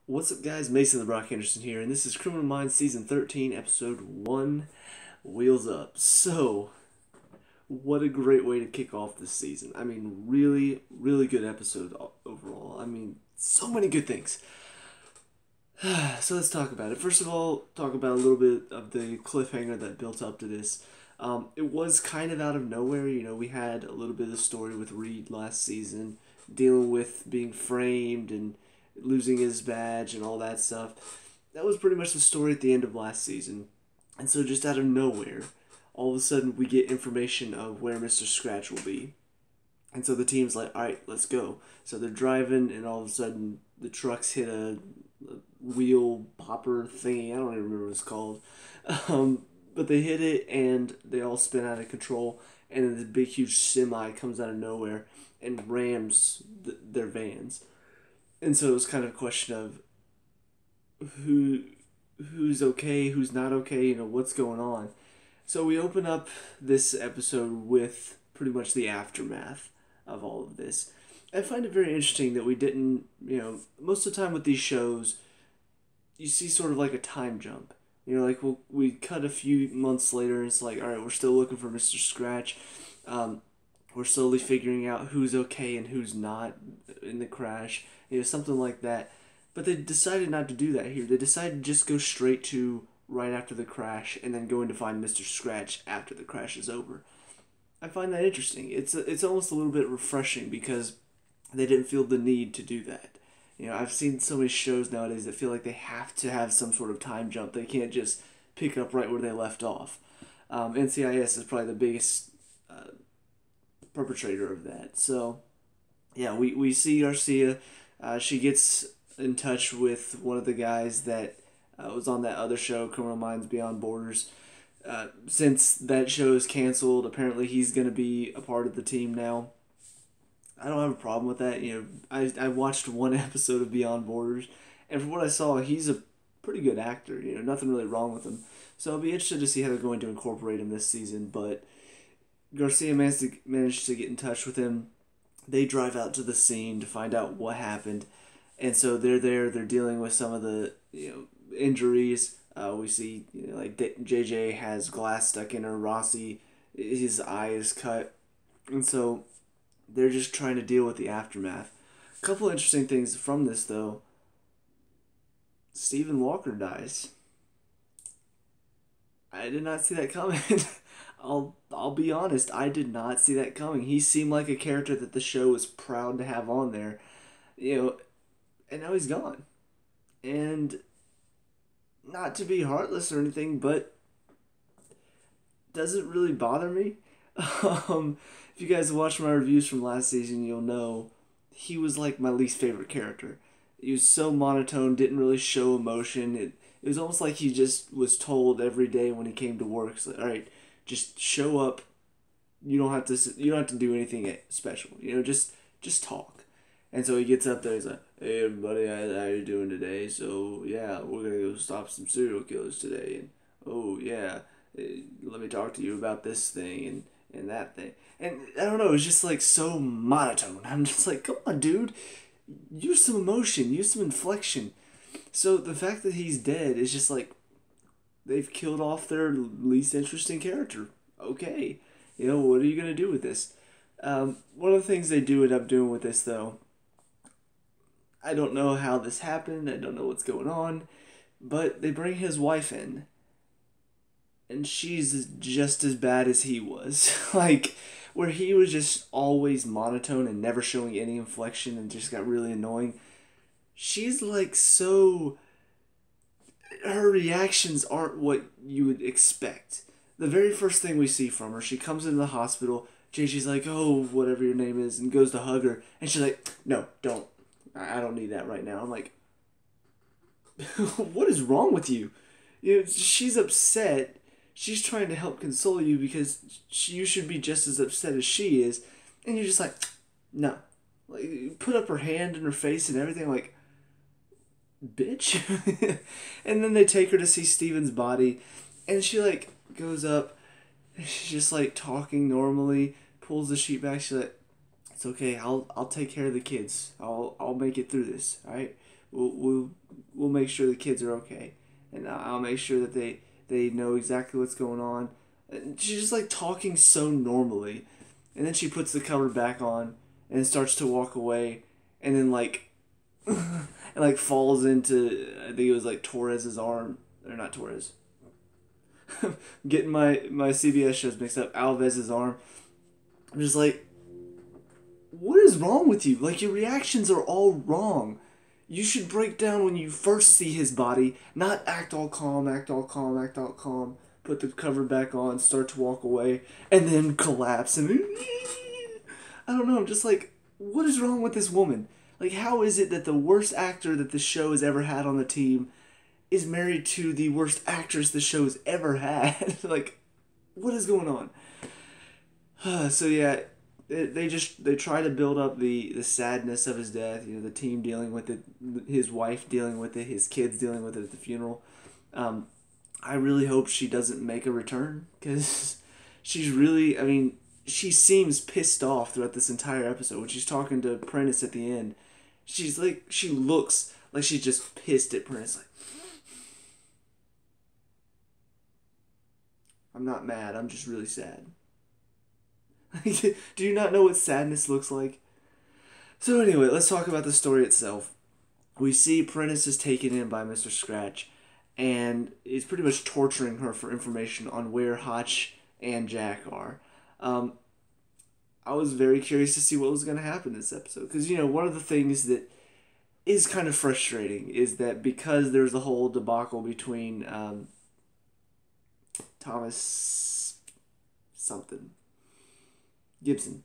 What's up, guys? Mason the Brock Henderson here, and this is Criminal Minds Season 13, Episode 1, Wheels Up. So, what a great way to kick off this season. I mean, really, really good episode overall. I mean, so many good things. So let's talk about it. First of all, talk about a little bit of the cliffhanger that built up to this. It was kind of out of nowhere. We had a little bit of the story with Reed last season, dealing with being framed and losing his badge and all that stuff. That was pretty much the story at the end of last season. And so just out of nowhere, all of a sudden we get information of where Mr. Scratch will be. And so the team's like, alright, let's go. So they're driving, and all of a sudden the trucks hit a wheel popper thingy. I don't even remember what it's called. But they hit it, and they all spin out of control. And then this big, huge semi comes out of nowhere and rams their vans. And so it was kind of a question of who's okay, who's not okay, what's going on. So we open up this episode with pretty much the aftermath of all of this. I find it very interesting that we didn't, most of the time with these shows, you see sort of like a time jump. We cut a few months later, and it's like, all right, we're still looking for Mr. Scratch. We're slowly figuring out who's okay and who's not in the crash, something like that. But they decided not to do that here. They decided to just go straight to right after the crash, and then going to find Mr. Scratch after the crash is over. I find that interesting. It's almost a little bit refreshing because they didn't feel the need to do that. I've seen so many shows nowadays that feel like they have to have some sort of time jump. They can't just pick up right where they left off. NCIS is probably the biggest perpetrator of that. So, yeah, we see Garcia. She gets in touch with one of the guys that was on that other show, Criminal Minds Beyond Borders. Since that show is canceled, apparently he's going to be a part of the team now. I don't have a problem with that. I watched one episode of Beyond Borders, and from what I saw, he's a pretty good actor. Nothing really wrong with him. So I'll be interested to see how they're going to incorporate him this season. But Garcia managed to get in touch with him. They drive out to the scene to find out what happened, and so they're there. They're dealing with some of the injuries. We see like JJ has glass stuck in her. Rossi, his eye is cut, and so they're just trying to deal with the aftermath. A couple interesting things from this, though. Stephen Walker dies. I did not see that coming. I'll be honest, I did not see that coming. He seemed like a character that the show was proud to have on there, and now he's gone. And not to be heartless or anything, but doesn't really bother me. If you guys watched my reviews from last season, you'll know he was like my least favorite character. He was so monotone, didn't really show emotion. It was almost like he just was told every day when he came to work, it's like, all right, just show up. You don't have to do anything special. Just talk. And so he gets up there. He's like, "Hey everybody, how you doing today? So yeah, we're gonna go stop some serial killers today. And oh yeah, let me talk to you about this thing and that thing." And I don't know, it's just like so monotone. I'm just like, come on, dude, use some emotion, use some inflection. So the fact that he's dead is just like they've killed off their least interesting character. Okay, what are you gonna do with this? One of the things they do end up doing with this, though, I don't know how this happened. I don't know what's going on, but they bring his wife in, and she's just as bad as he was. Like, where he was just always monotone and never showing any inflection and just got really annoying. She's like so. Her reactions aren't what you would expect. The very first thing we see from her, she comes into the hospital. JJ's like, "Oh, whatever your name is," and goes to hug her, and she's like, "No, don't. I don't need that right now." I'm like, what is wrong with you? She's upset. She's trying to help console you because you should be just as upset as she is, and you're just like, no. Like, put up her hand in her face and everything. Like, bitch. And then they take her to see Steven's body, and she like goes up. She's just like talking normally, pulls the sheet back. She's like, "It's okay. I'll take care of the kids. I'll make it through this. All right. We'll make sure the kids are okay, and I'll make sure that they know exactly what's going on. And she's just like talking so normally, and then she puts the cover back on and starts to walk away, and then like and like falls into, I think it was like Torres's arm, or not Torres. Getting my CBS shows mixed up. Alves's arm. I'm just like, what is wrong with you? Like, your reactions are all wrong. You should break down when you first see his body, not act all calm, act all calm, act all calm, put the cover back on, start to walk away, and then collapse. And I don't know, I'm just like, what is wrong with this woman? Like, how is it that the worst actor that the show has ever had on the team is married to the worst actress the show's ever had? Like, what is going on? So yeah, they try to build up the sadness of his death. You know, the team dealing with it, his wife dealing with it, his kids dealing with it at the funeral. I really hope she doesn't make a return, because she's really, I mean, she seems pissed off throughout this entire episode. When she's talking to Prentiss at the end, she's like, she looks like she's just pissed at Prentiss. Like, I'm not mad, I'm just really sad. Do you not know what sadness looks like? So anyway, let's talk about the story itself. We see Prentiss is taken in by Mr. Scratch, and is pretty much torturing her for information on where Hotch and Jack are. I was very curious to see what was going to happen in this episode, because, you know, one of the things that is kind of frustrating is that because there's the whole debacle between Thomas something Gibson,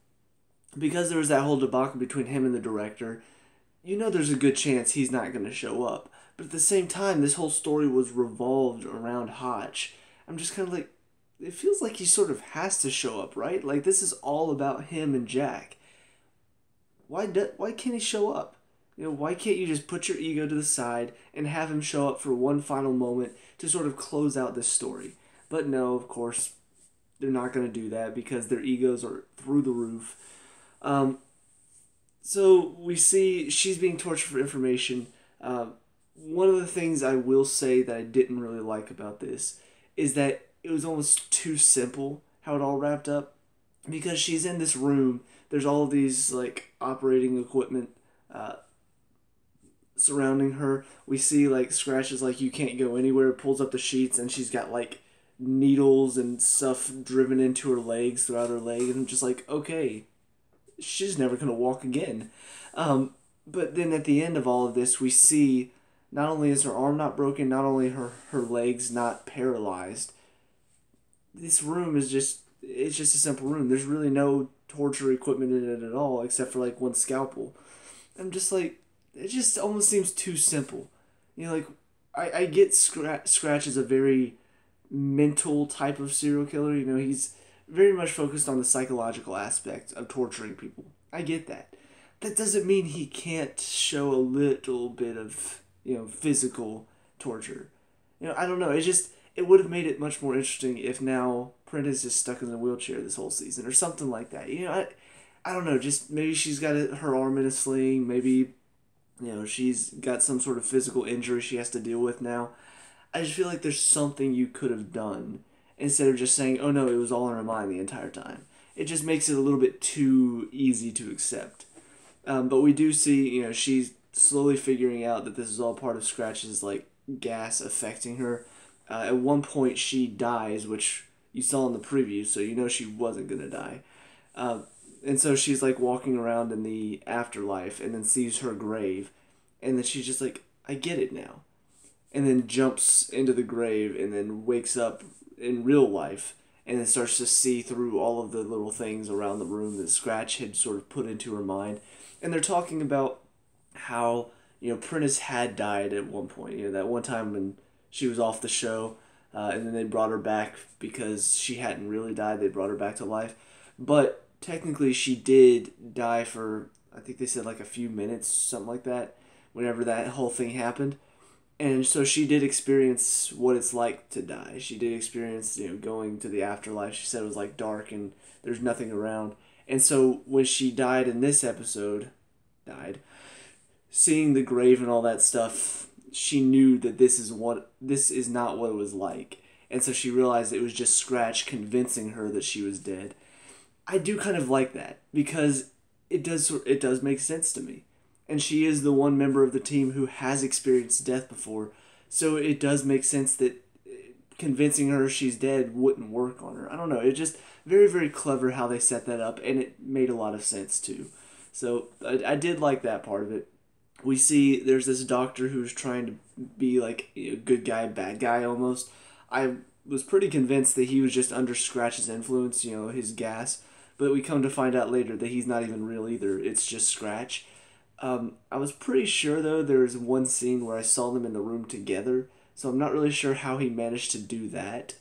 because there was that whole debacle between him and the director, you know there's a good chance he's not going to show up. But at the same time, this whole story was revolved around Hotch. I'm just kind of like, it feels like he sort of has to show up, right? Like, this is all about him and Jack. Why can't he show up? You know, why can't you just put your ego to the side and have him show up for one final moment to sort of close out this story? But no, of course, they're not going to do that because their egos are through the roof. So we see she's being tortured for information. One of the things I will say that I didn't really like about this is that it was almost too simple how it all wrapped up, because she's in this room. There's all of these like operating equipment surrounding her. We see like Scratch is like, you can't go anywhere, pulls up the sheets, and she's got like needles and stuff driven into her legs, throughout her leg, and I'm just like, okay, she's never gonna walk again. But then at the end of all of this, we see not only is her arm not broken, not only her legs not paralyzed. This room is just, it's just a simple room. There's really no torture equipment in it at all, except for like one scalpel. I'm just like, it just almost seems too simple. You know, like, I get Scratch is a very mental type of serial killer. You know, he's very much focused on the psychological aspect of torturing people. I get that. That doesn't mean he can't show a little bit of, you know, physical torture. You know, I don't know. It would have made it much more interesting if now Prentiss is stuck in a wheelchair this whole season or something like that. You know, I don't know. Just maybe she's got her arm in a sling. Maybe, you know, she's got some sort of physical injury she has to deal with now. I just feel like there's something you could have done instead of just saying, oh no, it was all in her mind the entire time. It just makes it a little bit too easy to accept. But we do see, you know, she's slowly figuring out that this is all part of Scratch's, like, gas affecting her. At one point, she dies, which you saw in the preview, so you know she wasn't going to die. And so she's, like, walking around in the afterlife and then sees her grave. And then she's just like, I get it now. And then jumps into the grave and then wakes up in real life and then starts to see through all of the little things around the room that Scratch had sort of put into her mind. And they're talking about how, you know, Prentiss had died at one point. You know, that one time when she was off the show, and then they brought her back because she hadn't really died. They brought her back to life. But technically she did die for, I think they said like a few minutes, something like that, whenever that whole thing happened. And so she did experience what it's like to die. She did experience, you know, going to the afterlife. She said it was like dark and there's nothing around. And so when she died in this episode, seeing the grave and all that stuff, she knew that this is not what it was like. And so she realized it was just Scratch convincing her that she was dead. I do kind of like that because it does make sense to me. And she is the one member of the team who has experienced death before. So it does make sense that convincing her she's dead wouldn't work on her. I don't know. It's just very, very clever how they set that up, and it made a lot of sense too. So I did like that part of it. We see there's this doctor who's trying to be like a good guy, bad guy almost. I was pretty convinced that he was just under Scratch's influence, his gas. But we come to find out later that he's not even real either. It's just Scratch. I was pretty sure though there was one scene where I saw them in the room together, so I'm not really sure how he managed to do that.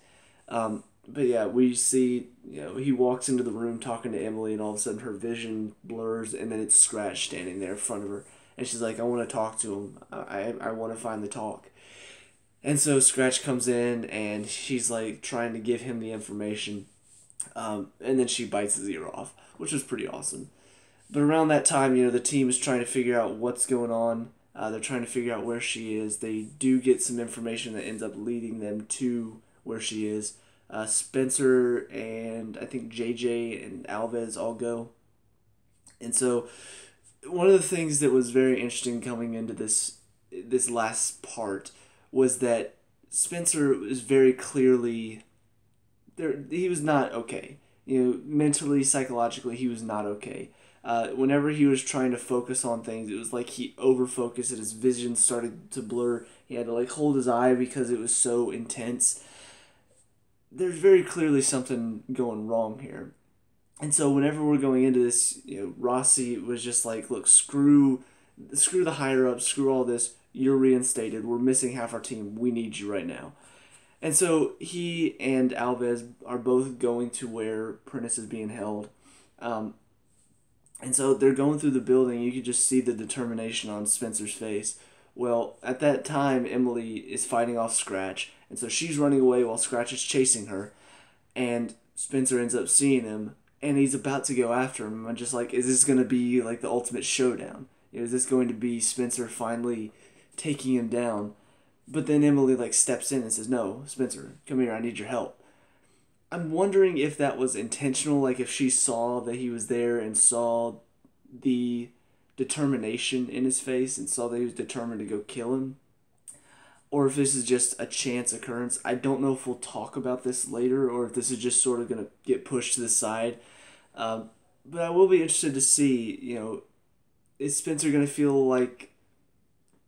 But yeah, we see he walks into the room talking to Emily, and all of a sudden her vision blurs, and then it's Scratch standing there in front of her, and she's like, "I want to talk to him. I want to find the talk." And so Scratch comes in, and she's like trying to give him the information, and then she bites his ear off, which was pretty awesome. But around that time, the team is trying to figure out what's going on. They're trying to figure out where she is. They do get some information that ends up leading them to where she is. Spencer and I think JJ and Alves all go. And so one of the things that was very interesting coming into this last part was that Spencer was very clearly there. He was not okay. Mentally, psychologically, he was not okay. Whenever he was trying to focus on things, it was like he overfocused and his vision started to blur. He had to like hold his eye because it was so intense. There's very clearly something going wrong here. And so whenever we're going into this, Rossi was just like, look, screw the higher up, screw all this. You're reinstated. We're missing half our team. We need you right now. And so he and Alves are both going to where Prentiss is being held. And so they're going through the building. You could just see the determination on Spencer's face. Well, at that time, Emily is fighting off Scratch. And so she's running away while Scratch is chasing her. And Spencer ends up seeing him. And he's about to go after him. I'm just like, is this going to be like the ultimate showdown? Is this going to be Spencer finally taking him down? But then Emily like steps in and says, no, Spencer, come here. I need your help. I'm wondering if that was intentional, like if she saw that he was there and saw the determination in his face and saw that he was determined to go kill him, or if this is just a chance occurrence. I don't know if we'll talk about this later or if this is just sort of going to get pushed to the side. But I will be interested to see, is Spencer going to feel like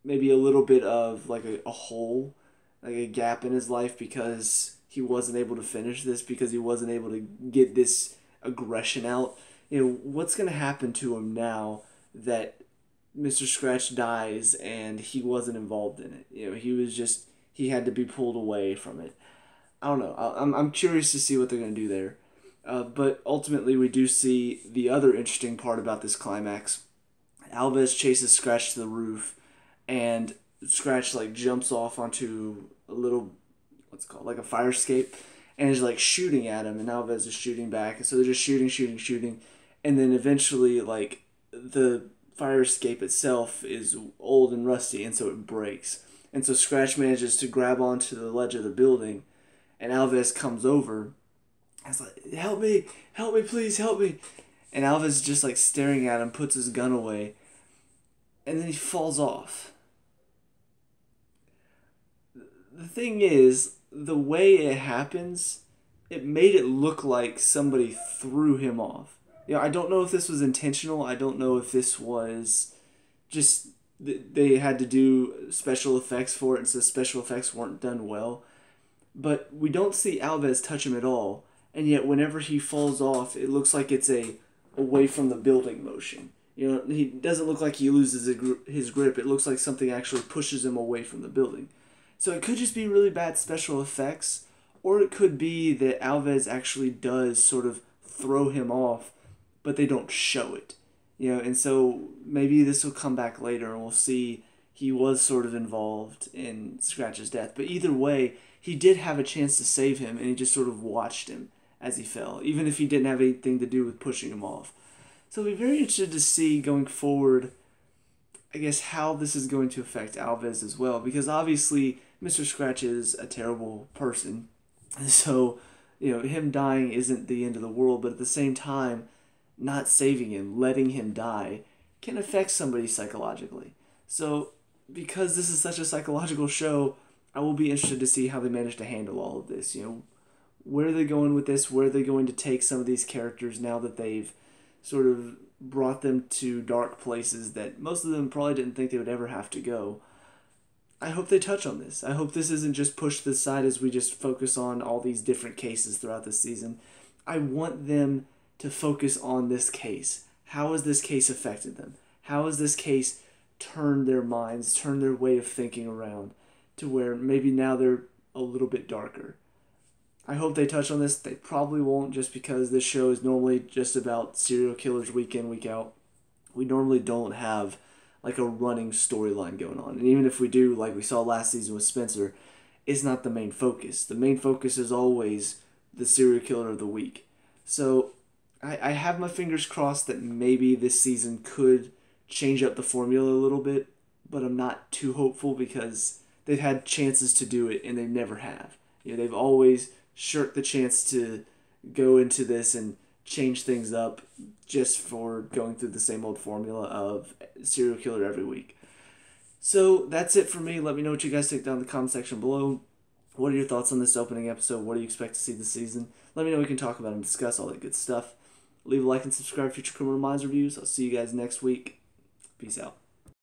maybe a little bit of like a hole, like a gap in his life because he wasn't able to finish this, because he wasn't able to get this aggression out. What's going to happen to him now that Mr. Scratch dies and he wasn't involved in it? He had to be pulled away from it. I don't know. I'm curious to see what they're going to do there. But ultimately, we do see the other interesting part about this climax. Alves chases Scratch to the roof, and Scratch like jumps off onto a little, what's it called, like a fire escape, and is like shooting at him, and Alves is shooting back, and so they're just shooting, and then eventually like the fire escape itself is old and rusty, and so it breaks, and so Scratch manages to grab onto the ledge of the building, and Alves comes over, and it's like, help me, please help me, and Alves just like staring at him, puts his gun away, and then he falls off. The thing is, the way it happens, it made it look like somebody threw him off. I don't know if this was intentional. I don't know if this was just they had to do special effects for it, and so special effects weren't done well. But we don't see Alves touch him at all, and yet whenever he falls off, it looks like it's a away from the building motion. He doesn't look like he loses his grip. It looks like something actually pushes him away from the building. So it could just be really bad special effects, or it could be that Alves actually does sort of throw him off, but they don't show it. And so maybe this will come back later and we'll see he was sort of involved in Scratch's death. But either way, he did have a chance to save him, and he just sort of watched him as he fell, even if he didn't have anything to do with pushing him off. So I'll be very interested to see going forward I guess, how this is going to affect Alves as well, because obviously Mr. Scratch is a terrible person. So, him dying isn't the end of the world, but at the same time, not saving him, letting him die, can affect somebody psychologically. So, because this is such a psychological show, I will be interested to see how they manage to handle all of this. Where are they going with this? Where are they going to take some of these characters now that they've sort of brought them to dark places that most of them probably didn't think they would ever have to go? I hope they touch on this. I hope this isn't just pushed to the side as we just focus on all these different cases throughout the season. I want them to focus on this case. How has this case affected them? How has this case turned their minds, turned their way of thinking around to where maybe now they're a little bit darker? I hope they touch on this. They probably won't, just because this show is normally just about serial killers week in, week out. We normally don't have like a running storyline going on. And even if we do, like we saw last season with Spencer, it's not the main focus. The main focus is always the serial killer of the week. So I have my fingers crossed that maybe this season could change up the formula a little bit, but I'm not too hopeful because they've had chances to do it and they never have. They've always shirked the chance to go into this and change things up just for going through the same old formula of serial killer every week. So that's it for me. Let me know what you guys think down in the comment section below. What are your thoughts on this opening episode? What do you expect to see this season? Let me know. We can talk about and discuss all that good stuff. Leave a like and subscribe for future Criminal Minds reviews. I'll see you guys next week. Peace out.